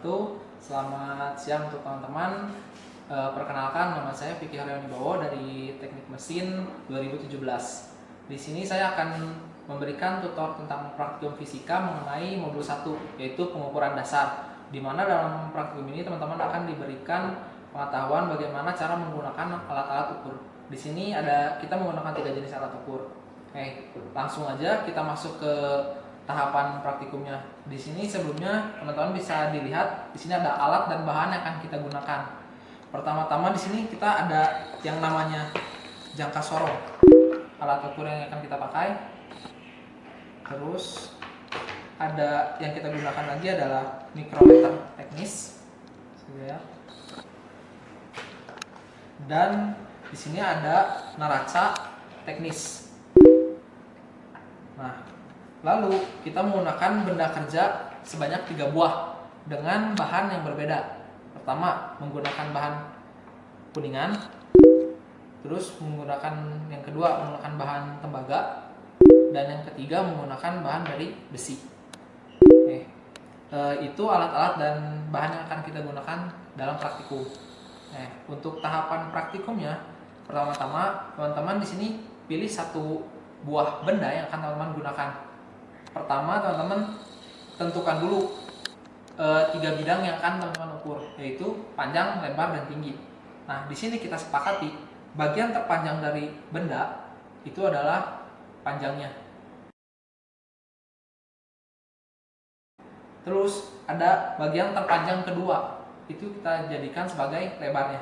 wabarakatuh. Selamat siang untuk teman-teman. Perkenalkan, nama saya Vicky Haryonibowo dari Teknik Mesin 2017. Di sini saya akan memberikan tutor tentang praktikum fisika mengenai modul 1, yaitu pengukuran dasar. Di mana dalam praktikum ini teman-teman akan diberikan pengetahuan bagaimana cara menggunakan alat-alat ukur. Di sini kita menggunakan 3 jenis alat ukur. Langsung aja kita masuk ke tahapan praktikumnya. Di sini sebelumnya teman-teman bisa dilihat di sini ada alat dan bahan yang akan kita gunakan. Pertama-tama di sini kita ada yang namanya jangka sorong, alat ukur yang akan kita pakai. Terus ada yang kita gunakan lagi adalah mikrometer teknis, dan di sini ada neraca teknis. Nah, lalu kita menggunakan benda kerja sebanyak 3 buah dengan bahan yang berbeda. Pertama, menggunakan bahan kuningan. Terus yang kedua menggunakan bahan tembaga. Dan yang ketiga menggunakan bahan dari besi. Itu alat-alat dan bahan yang akan kita gunakan dalam praktikum. Untuk tahapan praktikumnya, pertama-tama teman-teman di sini pilih 1 buah benda yang akan teman-teman gunakan. Pertama, teman-teman tentukan dulu 3 bidang yang akan teman-teman ukur, yaitu panjang, lebar, dan tinggi. Nah, di sini kita sepakati bagian terpanjang dari benda itu adalah panjangnya. Terus ada bagian terpanjang kedua, itu kita jadikan sebagai lebarnya.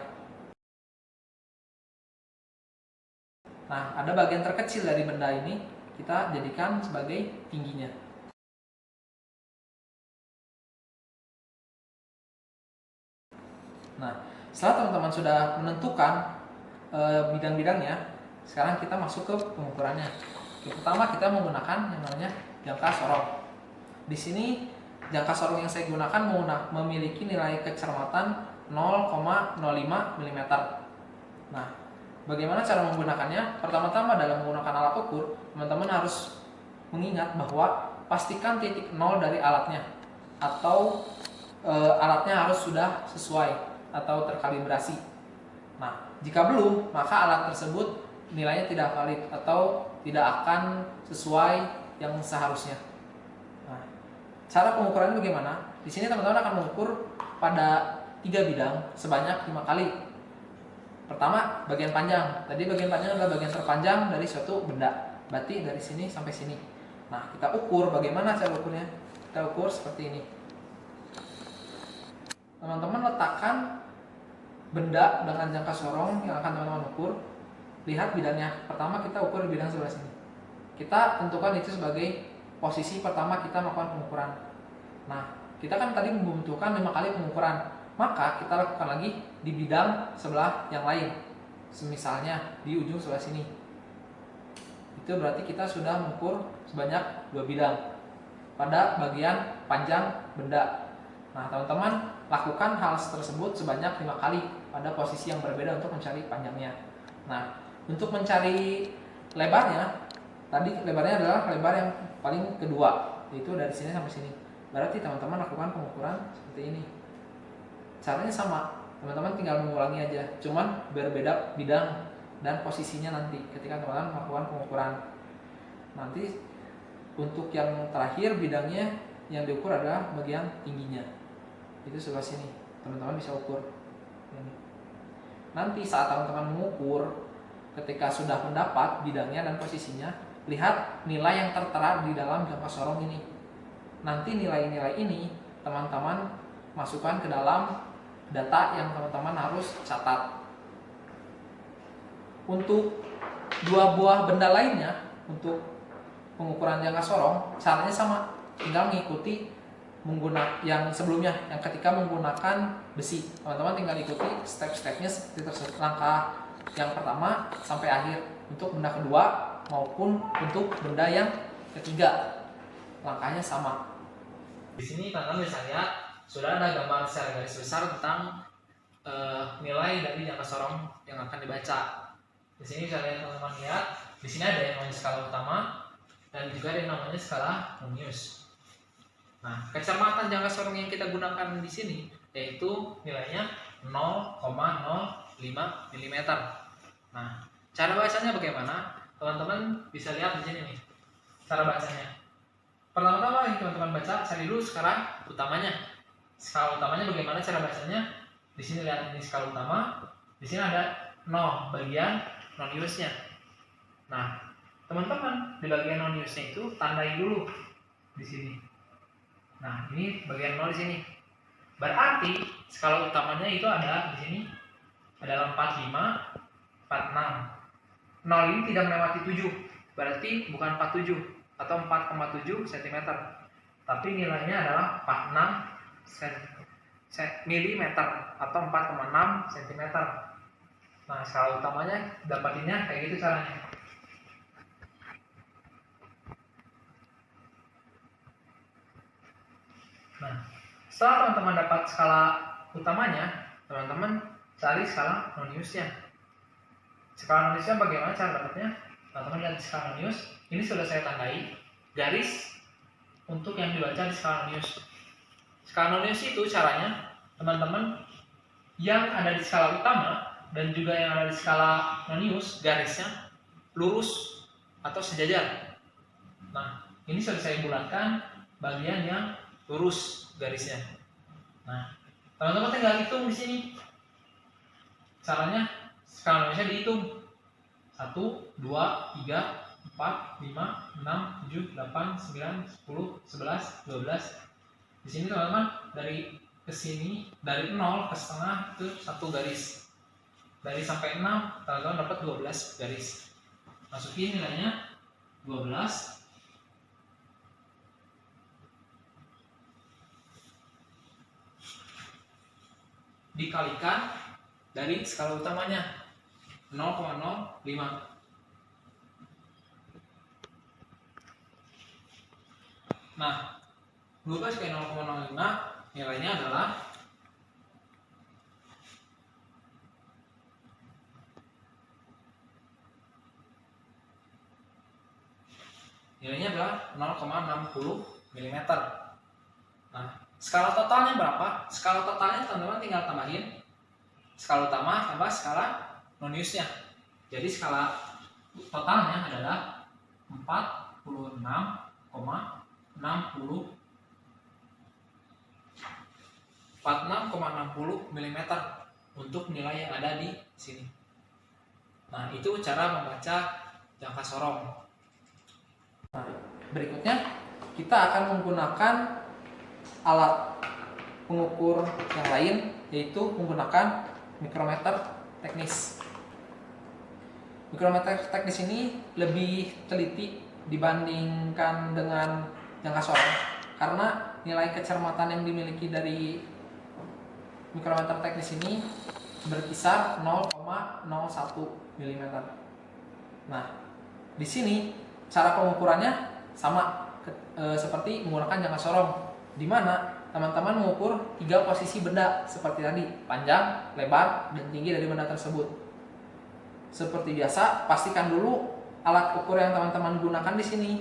Nah, ada bagian terkecil dari benda ini kita jadikan sebagai tingginya. Nah, setelah teman-teman sudah menentukan bidang-bidangnya, sekarang kita masuk ke pengukurannya. Pertama, kita menggunakan yang namanya jangka sorong. Di sini jangka sorong yang saya gunakan memiliki nilai kecermatan 0,05 mm. Nah, bagaimana cara menggunakannya? Pertama-tama dalam menggunakan alat ukur, teman-teman harus mengingat bahwa pastikan titik 0 dari alatnya, atau alatnya harus sudah sesuai atau terkalibrasi. Nah, jika belum, maka alat tersebut nilainya tidak valid atau tidak akan sesuai yang seharusnya. Nah, cara pengukurannya bagaimana? Di sini teman-teman akan mengukur pada 3 bidang sebanyak 5 kali. Pertama, bagian panjang. Tadi bagian panjang adalah bagian terpanjang dari suatu benda. Berarti dari sini sampai sini. Nah, kita ukur. Bagaimana cara ukurnya? Kita ukur seperti ini. Teman-teman letakkan benda dengan jangka sorong yang akan teman-teman ukur. Lihat bidangnya. Pertama kita ukur di bidang sebelah sini. Kita tentukan itu sebagai posisi pertama kita melakukan pengukuran. Nah, kita kan tadi membutuhkan 5 kali pengukuran. Maka kita lakukan lagi di bidang sebelah yang lain. Misalnya di ujung sebelah sini. Itu berarti kita sudah mengukur sebanyak 2 bidang pada bagian panjang benda. Nah, teman-teman lakukan hal tersebut sebanyak 5 kali pada posisi yang berbeda untuk mencari panjangnya. Nah, untuk mencari lebarnya, tadi lebarnya adalah lebar yang paling kedua, yaitu dari sini sampai sini. Berarti teman-teman lakukan pengukuran seperti ini. Caranya sama, teman-teman tinggal mengulangi aja, cuman berbeda bidang dan posisinya nanti ketika teman-teman melakukan pengukuran. Nanti untuk yang terakhir bidangnya yang diukur adalah bagian tingginya. Itu sebelah sini, teman-teman bisa ukur. Nanti saat teman-teman mengukur, ketika sudah mendapat bidangnya dan posisinya, lihat nilai yang tertera di dalam jangka sorong ini. Nanti nilai-nilai ini teman-teman masukkan ke dalam data yang teman-teman harus catat. Untuk 2 buah benda lainnya, untuk pengukuran jangka sorong, caranya sama, tinggal mengikuti yang sebelumnya, yang ketika menggunakan besi. Teman-teman tinggal ikuti step-stepnya seperti tersebut, langkah yang pertama sampai akhir untuk benda kedua maupun untuk benda yang ketiga, langkahnya sama. Di sini teman-teman bisa lihat sudah ada gambar secara garis besar tentang nilai dari jangka sorong yang akan dibaca. Di sini bisa lihat teman-teman lihat, di sini ada yang namanya skala utama dan juga ada yang namanya skala Möbius. Nah, kecermatan jangka sorong yang kita gunakan di sini yaitu nilainya 0,05 mm. Nah, cara bacanya bagaimana? Teman-teman bisa lihat di sini nih. Cara bacanya. Pertama-tama yang teman-teman baca, cari dulu skala utamanya. Skala utamanya bagaimana cara bacanya? Di sini lihat ini skala utama. Di sini ada 0 bagian non-use-nya. Nah, teman-teman di bagian non-use-nya itu tandai dulu di sini. Nah, ini bagian 0 di sini. Berarti skala utamanya itu ada di sini adalah 45, 46. 0 ini tidak melewati 7. Berarti bukan 47 atau 4,7 cm. Tapi nilainya adalah 46 mm atau 4,6 cm. Nah, skala utamanya dapatinnya kayak gitu caranya. Nah, setelah teman-teman dapat skala utamanya, teman-teman cari skala non-use-nya. Skala non-use-nya bagaimana cara dapatnya? Teman-teman lihat di skala non-use, ini sudah saya tandai garis untuk yang dibaca di skala non-use. Skala non-use itu caranya, teman-teman yang ada di skala utama dan juga yang ada di skala non-use, garisnya lurus atau sejajar. Nah, ini sudah saya bulatkan bagian yang lurus garisnya. Nah, teman-teman tinggal hitung di sini. Caranya skala non-use dihitung. 1, 2, 3, 4, 5, 6, 7, 8, 9, 10, 11, 12. Di sini teman-teman dari ke sini, dari 0 ke setengah itu 1 garis. Dari sampai 6, teman-teman dapat 12 garis. Masukin nilainya 12. Dikalikan dari skala utamanya 0,05. Nah, 12 kali 0,05 nilainya adalah nilainya adalah 0,60 mm. Nah, skala totalnya berapa? Skala totalnya teman-teman tinggal tambahin skala utama tambah skala non-use-nya. Jadi skala totalnya adalah 46,60 mm untuk nilai yang ada di sini. Nah, itu cara membaca jangka sorong. Nah, berikutnya kita akan menggunakan alat pengukur yang lain, yaitu menggunakan mikrometer teknis. Mikrometer teknis ini lebih teliti dibandingkan dengan jangka sorong karena nilai kecermatan yang dimiliki dari mikrometer teknis ini berkisar 0,01 mm. Nah, di sini cara pengukurannya sama seperti menggunakan jangka sorong, di mana teman-teman mengukur 3 posisi benda seperti tadi, panjang, lebar, dan tinggi dari benda tersebut. Seperti biasa, pastikan dulu alat ukur yang teman-teman gunakan di sini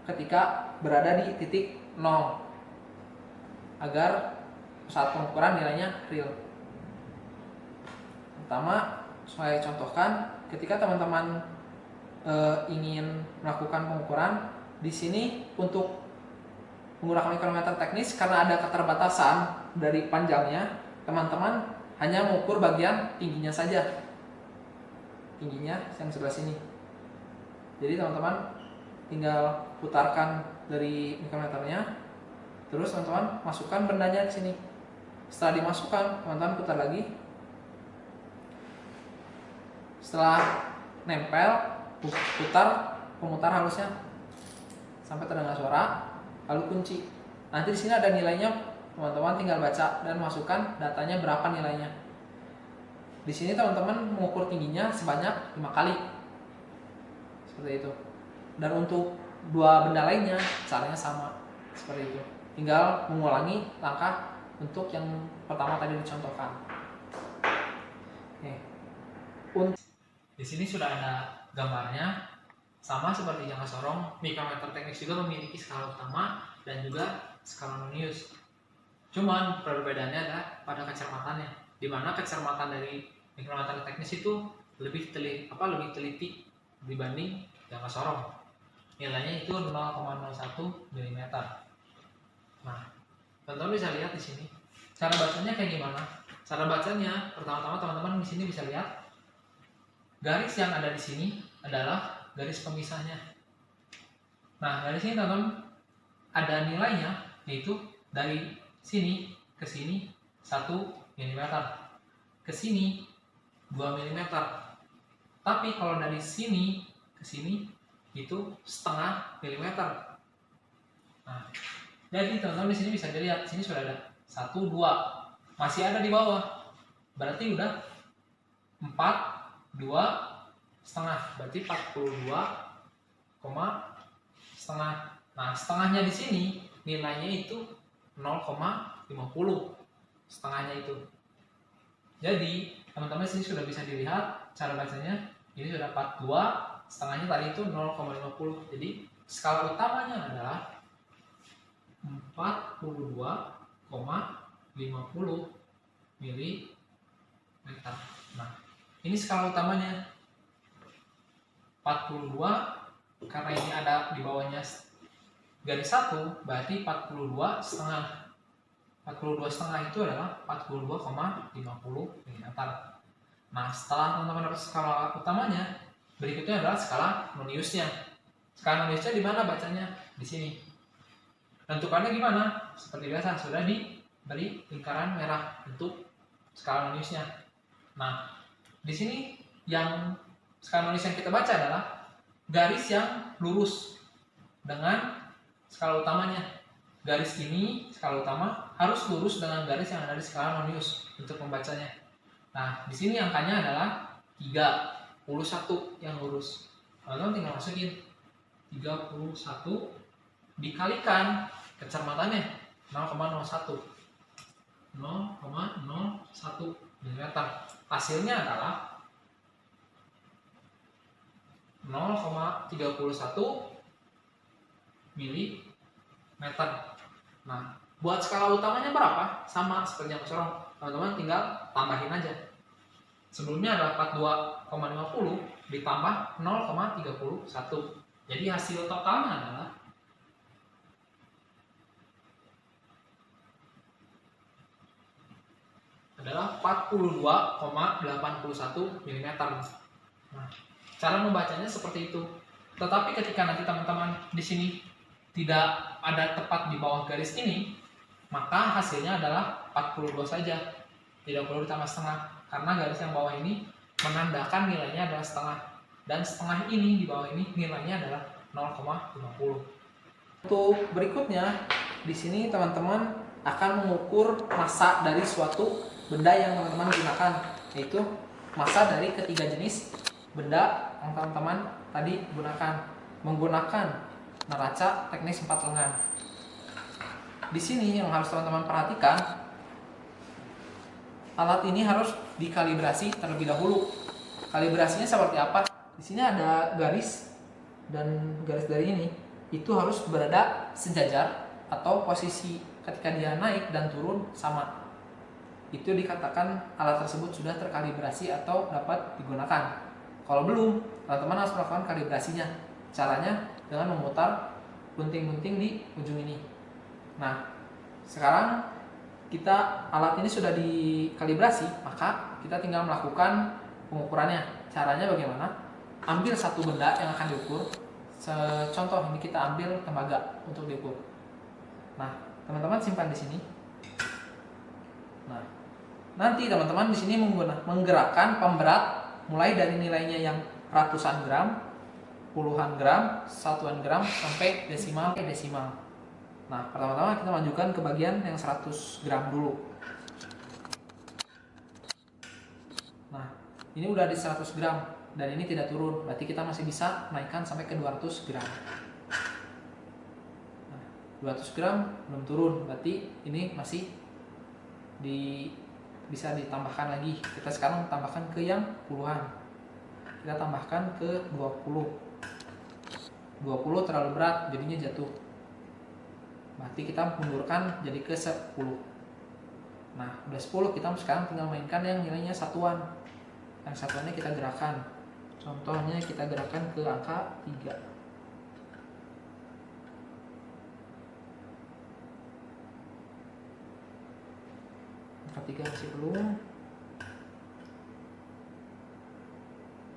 ketika berada di titik 0 agar saat pengukuran nilainya real. Pertama, saya contohkan ketika teman-teman ingin melakukan pengukuran di sini untuk menggunakan mikrometer teknis karena ada keterbatasan dari panjangnya, teman-teman hanya mengukur bagian tingginya saja, tingginya yang sebelah sini. Jadi teman-teman tinggal putarkan dari mikrometernya, terus teman-teman masukkan bendanya ke sini. Setelah dimasukkan, teman-teman putar lagi. Setelah nempel, putar pemutar halusnya sampai terdengar suara, lalu kunci. Nanti di sini ada nilainya, teman-teman tinggal baca dan masukkan datanya berapa nilainya. Di sini teman-teman mengukur tingginya sebanyak 5 kali, seperti itu. Dan untuk 2 benda lainnya caranya sama, seperti itu. Tinggal mengulangi langkah untuk yang pertama tadi dicontohkan. Oke. Di sini sudah ada gambarnya. Sama seperti jangka sorong, mikrometer teknis juga memiliki skala utama dan juga skala nonius. Cuman perbedaannya ada pada kecermatannya, di mana kecermatan dari mikrometer teknis itu lebih teliti dibanding jangka sorong. Nilainya itu 0,01 mm. Nah, teman-teman bisa lihat di sini. Cara bacanya kayak gimana? Cara bacanya, pertama-tama teman-teman di sini bisa lihat garis yang ada di sini adalah garis pemisahnya. Nah, dari sini teman-teman ada nilainya, yaitu dari sini ke sini 1 mm, ke sini 2 mm. Tapi kalau dari sini ke sini itu setengah milimeter. Nah, jadi teman-teman di sini bisa dilihat, di sini sudah ada 1, 2, masih ada di bawah. Berarti udah 4, 2 setengah, berarti 42, setengah. Nah, setengahnya di sini nilainya itu 0,50 setengahnya itu. Jadi teman-teman sini sudah bisa dilihat cara bacanya. Ini sudah 42, setengahnya tadi itu 0,50. Jadi skala utamanya adalah 42,50 mm. Nah, ini skala utamanya 42, karena ini ada di bawahnya garis 1, berarti 42 setengah. 42 setengah itu adalah 42,50 mm. Nah, setelah teman-teman dapat skala utamanya, berikutnya adalah skala noniusnya. Skala noniusnya di mana bacanya? Di sini. Tentukannya gimana? Seperti biasa, sudah diberi lingkaran merah untuk skala noniusnya. Nah, di sini yang skala nonius yang kita baca adalah garis yang lurus dengan skala utamanya. Garis ini skala utama harus lurus dengan garis yang ada di skala nonius untuk membacanya. Nah, di sini angkanya adalah 31 yang lurus. Teman-teman tinggal masukin 31 dikalikan kecermatannya 0,01 mm. Hasilnya adalah 0,31 mm. Nah, buat skala utamanya berapa? Sama seperti yang sorong. Teman-teman tinggal tambahin aja. Sebelumnya ada 42,50 ditambah 0,31. Jadi hasil totalnya adalah 42,81 mm. Nah, cara membacanya seperti itu. Tetapi ketika nanti teman-teman di sini tidak ada tepat di bawah garis ini, maka hasilnya adalah 42 saja, tidak perlu ditambah setengah, karena garis yang bawah ini menandakan nilainya adalah setengah, dan setengah ini di bawah ini nilainya adalah 0,50. Untuk berikutnya, di sini teman-teman akan mengukur massa dari suatu benda yang teman-teman gunakan, yaitu massa dari ketiga jenis benda yang teman-teman tadi gunakan menggunakan neraca teknis 4 lengan. Di sini yang harus teman-teman perhatikan, alat ini harus dikalibrasi terlebih dahulu. Kalibrasinya seperti apa? Di sini ada garis, dan garis dari ini itu harus berada sejajar atau posisi ketika dia naik dan turun sama. Itu dikatakan alat tersebut sudah terkalibrasi atau dapat digunakan. Kalau belum, teman-teman harus melakukan kalibrasinya. Caranya dengan memutar gunting-gunting di ujung ini. Nah, sekarang alat ini sudah dikalibrasi, maka kita tinggal melakukan pengukurannya. Caranya bagaimana? Ambil satu benda yang akan diukur. Contoh ini kita ambil tembaga untuk diukur. Nah, teman-teman simpan di sini. Nah, nanti teman-teman di sini menggerakkan pemberat mulai dari nilainya yang ratusan gram, puluhan gram, satuan gram, sampai desimal. Nah, pertama-tama kita majukan ke bagian yang 100 gram dulu. Nah, ini udah di 100 gram dan ini tidak turun, berarti kita masih bisa naikkan sampai ke 200 gram. Nah, 200 gram belum turun, berarti ini masih bisa ditambahkan lagi. Kita sekarang tambahkan ke yang puluhan. Kita tambahkan ke 20. 20 terlalu berat, jadinya jatuh. Berarti kita mundurkan jadi ke 10. Nah, udah 10, kita sekarang tinggal mainkan yang nilainya satuan. Yang satuannya kita gerakan. Contohnya kita gerakan ke angka 3. Angka 3 masih belum.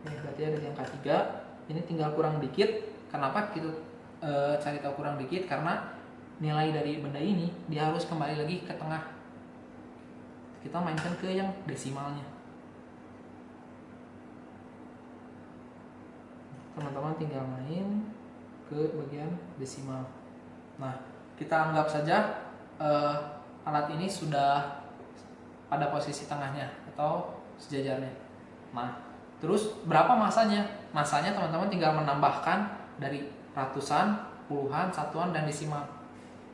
Berarti ada di angka 3. Ini tinggal kurang dikit. Kenapa kita cari tahu kurang dikit? Karena nilai dari benda ini dia harus kembali lagi ke tengah. Kita mainkan ke yang desimalnya. Teman-teman tinggal main ke bagian desimal. Nah, kita anggap saja alat ini sudah pada posisi tengahnya atau sejajarnya. Nah, terus berapa masanya? Masanya teman-teman tinggal menambahkan dari ratusan, puluhan, satuan, dan desimal.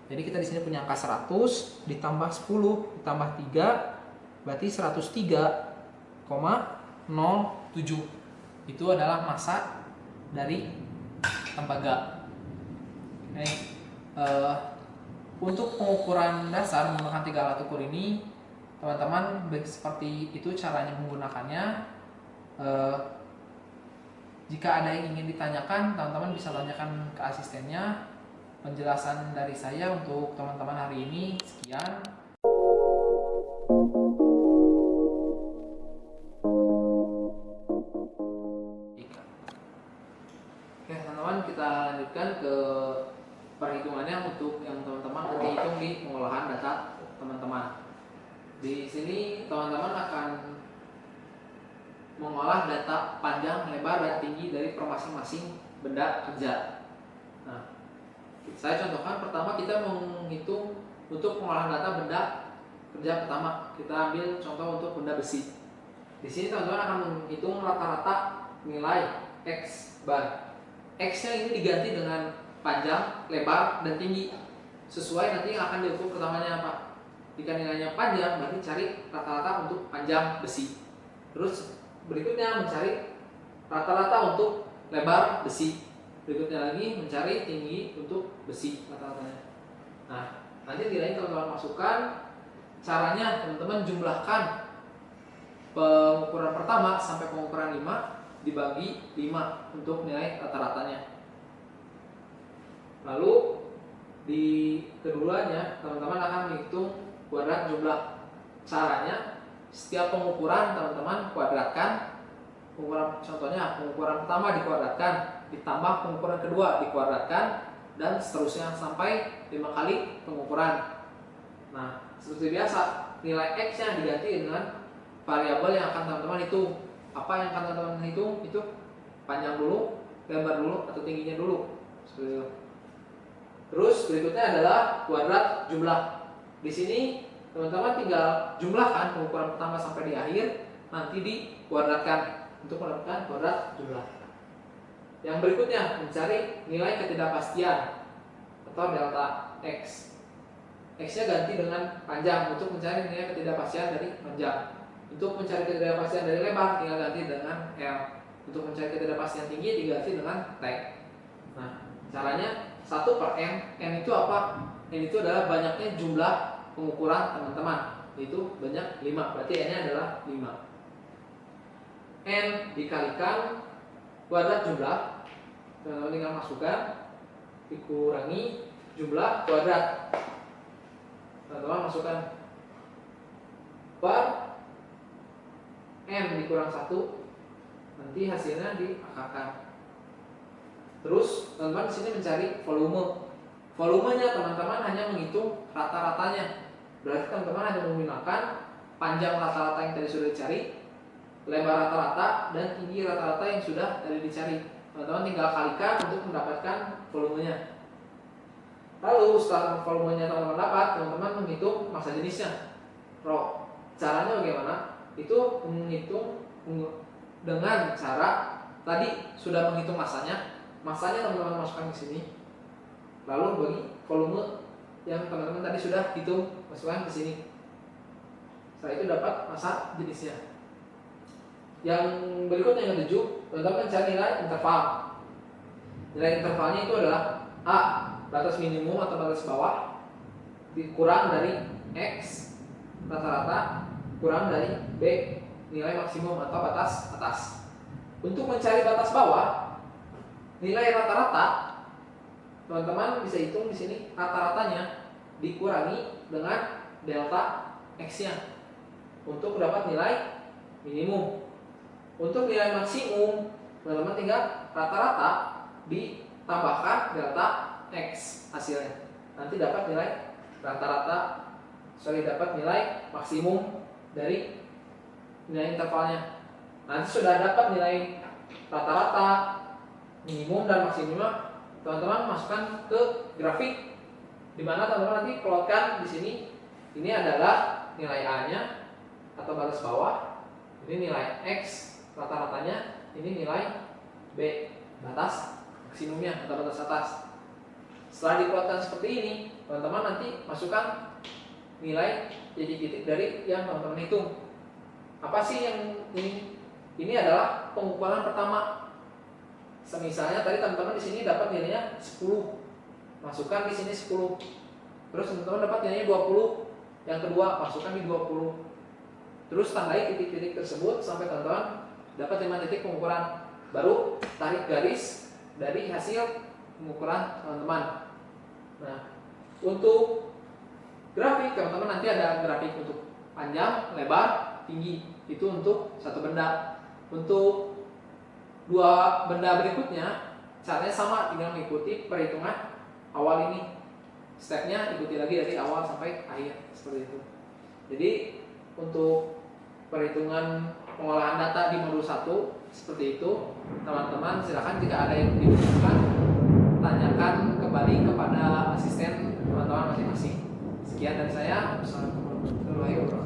Jadi kita di sini punya angka 100 ditambah 10 ditambah 3 berarti 103,07. Itu adalah massa dari tembaga. Untuk pengukuran dasar menggunakan 3 alat ukur ini, teman-teman seperti itu caranya menggunakannya. Jika ada yang ingin ditanyakan, teman-teman bisa tanyakan ke asistennya. Penjelasan dari saya untuk teman-teman hari ini sekian. Oke teman-teman, kita lanjutkan ke perhitungannya untuk yang teman-teman nanti hitung di pengolahan data teman-teman. Di sini teman-teman akan mengolah data panjang, lebar, dan tinggi dari masing-masing benda kerja. Nah, saya contohkan pertama kita menghitung untuk pengolahan data benda kerja pertama. Kita ambil contoh untuk benda besi. Di sini teman-teman akan menghitung rata-rata nilai X bar. X-nya ini diganti dengan panjang, lebar, dan tinggi. Sesuai nanti yang akan diukur pertamanya apa. Jika nilainya panjang, berarti cari rata-rata untuk panjang besi. Terus berikutnya mencari rata-rata untuk lebar besi. Berikutnya lagi mencari tinggi untuk besi rata-ratanya. Nah, nanti nilainya teman-teman masukkan. Caranya teman-teman jumlahkan pengukuran pertama sampai pengukuran 5 dibagi 5 untuk nilai rata-ratanya. Lalu di keduanya teman-teman akan menghitung kuadrat jumlah. Caranya setiap pengukuran teman-teman kuadratkan. Pengukuran contohnya pengukuran pertama dikuadratkan, ditambah pengukuran kedua dikuadratkan, dan seterusnya sampai 5 kali pengukuran. Nah, seperti biasa nilai X-nya diganti dengan variabel yang akan teman-teman hitung. Apa yang akan teman-teman hitung? Itu panjang dulu, lebar dulu, atau tingginya dulu. Seperti itu. Terus berikutnya adalah kuadrat jumlah. Di sini teman-teman tinggal jumlahkan pengukuran pertama sampai di akhir, nanti dikuadratkan untuk mendapatkan kuadrat jumlah. Yang berikutnya mencari nilai ketidakpastian atau delta X. X-nya ganti dengan panjang untuk mencari nilai ketidakpastian dari panjang. Untuk mencari ketidakpastian dari lebar tinggal ganti dengan L. Untuk mencari ketidakpastian tinggi diganti dengan T. Nah, caranya 1/n. N itu apa? N itu adalah banyaknya jumlah pengukuran teman-teman. Itu banyak 5. Berarti N-nya adalah 5. N dikalikan kuadrat jumlah. Teman-teman tinggal masukkan dikurangi jumlah kuadrat. Teman-teman masukkan per N dikurang 1, nanti hasilnya diakarkan. Terus teman-teman di sini mencari volume. Volumenya teman-teman hanya menghitung rata-ratanya. Berarti teman-teman hanya menggunakan panjang rata-rata yang tadi sudah dicari, lebar rata-rata, dan tinggi rata-rata yang sudah tadi dicari. Teman-teman tinggal kalikan untuk mendapatkan volumenya. Lalu setelah volumenya teman-teman dapat, teman-teman menghitung massa jenisnya. Rho. Caranya bagaimana? Itu menghitung dengan cara tadi sudah menghitung massanya teman-teman masukkan ke sini, lalu bagi volume yang teman-teman tadi sudah hitung masukkan ke sini. Setelah itu dapat massa jenisnya. Yang berikutnya yang 7, teman-teman cari nilai interval. Nilai intervalnya itu adalah A, batas minimum atau batas bawah, dikurang dari X rata-rata, kurang dari B, nilai maksimum atau batas atas. Untuk mencari batas bawah, nilai rata-rata, teman-teman bisa hitung di sini rata-ratanya dikurangi dengan delta X-nya untuk dapat nilai minimum. Untuk nilai maksimum, teman-teman tinggal rata-rata ditambahkan delta X hasilnya. Nanti dapat nilai rata-rata, dapat nilai maksimum dari nilai intervalnya. Nanti sudah dapat nilai rata-rata, minimum dan maksimumnya, teman-teman masukkan ke grafik, di mana teman-teman nanti plotkan di sini. Ini adalah nilai A-nya atau batas bawah, ini nilai X rata-ratanya, ini nilai B batas maksimumnya atau batas atas. Setelah diplotkan seperti ini, teman-teman nanti masukkan nilai titik-titik dari yang teman-teman hitung. Apa sih yang ini? Ini adalah pengukuran pertama. Misalnya tadi teman-teman di sini dapat nilainya 10. Masukkan di sini 10. Terus teman-teman dapat nilainya 20. Yang kedua, masukkan di 20. Terus tandai titik-titik tersebut sampai teman-teman dapat 5 titik pengukuran. Baru tarik garis dari hasil pengukuran teman-teman. Nah, untuk grafik, teman-teman nanti ada grafik untuk panjang, lebar, tinggi. Itu untuk satu benda. Untuk dua benda berikutnya, caranya sama, tinggal mengikuti perhitungan awal ini. Stepnya ikuti lagi dari awal sampai akhir, seperti itu. Jadi untuk perhitungan pengolahan data di modul 1 seperti itu, teman-teman silakan jika ada yang dibutuhkan, tanyakan kembali kepada asisten teman-teman masing-masing. Sekian dari saya. Assalamualaikum warahmatullahi wabarakatuh.